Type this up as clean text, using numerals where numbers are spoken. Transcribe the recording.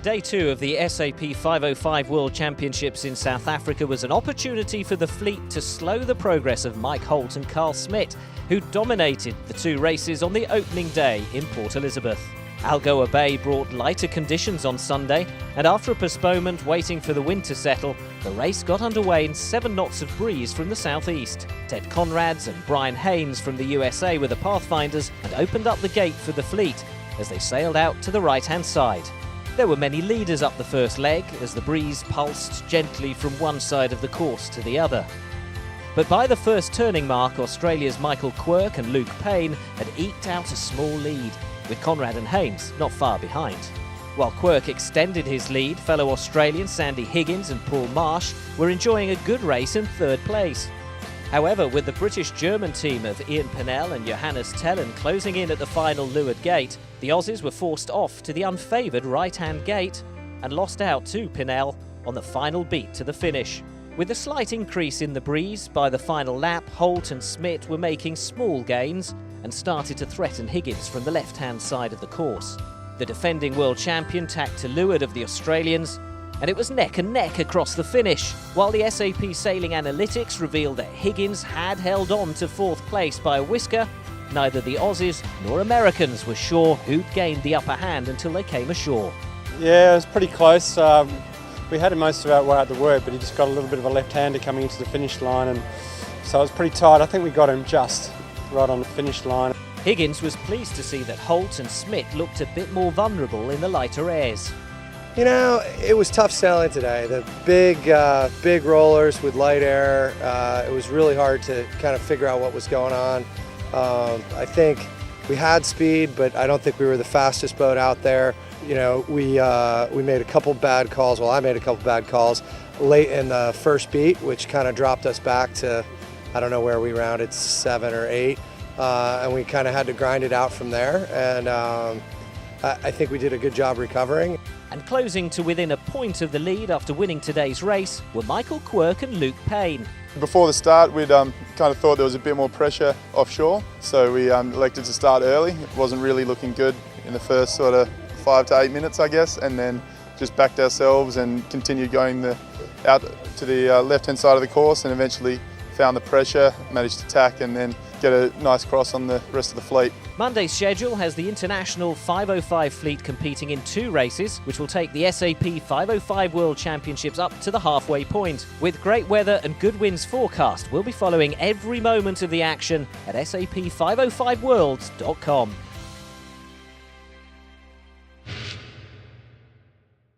Day 2 of the SAP 505 World Championships in South Africa was an opportunity for the fleet to slow the progress of Mike Holt and Carl Smit, who dominated the two races on the opening day in Port Elizabeth. Algoa Bay brought lighter conditions on Sunday, and after a postponement waiting for the wind to settle, the race got underway in 7 knots of breeze from the southeast. Ted Conrads and Brian Haynes from the USA were the pathfinders and opened up the gate for the fleet as they sailed out to the right-hand side. There were many leaders up the first leg as the breeze pulsed gently from one side of the course to the other. But by the first turning mark, Australia's Quirk and Luke Payne had eked out a small lead, with Conrad and Haynes not far behind. While Quirk extended his lead, fellow Australians Sandy Higgins and Paul Marsh were enjoying a good race in third place. However, with the British-German team of Ian Pennell and Johannes Tellen closing in at the final leeward gate, the Aussies were forced off to the unfavoured right-hand gate and lost out to Pennell on the final beat to the finish. With a slight increase in the breeze, by the final lap, Holt and Smit were making small gains and started to threaten Higgins from the left-hand side of the course. The defending world champion tacked to leeward of the Australians, and it was neck and neck across the finish. While the SAP Sailing Analytics revealed that Higgins had held on to fourth place by a whisker, neither the Aussies nor Americans were sure who'd gained the upper hand until they came ashore. Yeah, it was pretty close. We had him most of our way out the word, but he just got a little bit of a left-hander coming into the finish line, and so it was pretty tight. I think we got him just right on the finish line. Higgins was pleased to see that Holt and Smit looked a bit more vulnerable in the lighter airs. You know, it was tough sailing today. The big rollers with light air, it was really hard to kind of figure out what was going on. I think we had speed, but I don't think we were the fastest boat out there. You know, we made a couple bad calls. Well, I made a couple bad calls late in the first beat, which kind of dropped us back to, I don't know where we rounded, 7 or 8. And we kind of had to grind it out from there. And I think we did a good job recovering. And closing to within a point of the lead after winning today's race were Quirk and Luke Payne. Before the start, we'd kind of thought there was a bit more pressure offshore, so we elected to start early. It wasn't really looking good in the first sort of 5 to 8 minutes, I guess, and then just backed ourselves and continued going out to the left-hand side of the course, and eventually found the pressure, managed to tack, and then get a nice cross on the rest of the fleet. Monday's schedule has the International 505 fleet competing in 2 races, which will take the SAP 505 World Championships up to the halfway point. With great weather and good winds forecast, we'll be following every moment of the action at sap505world.com.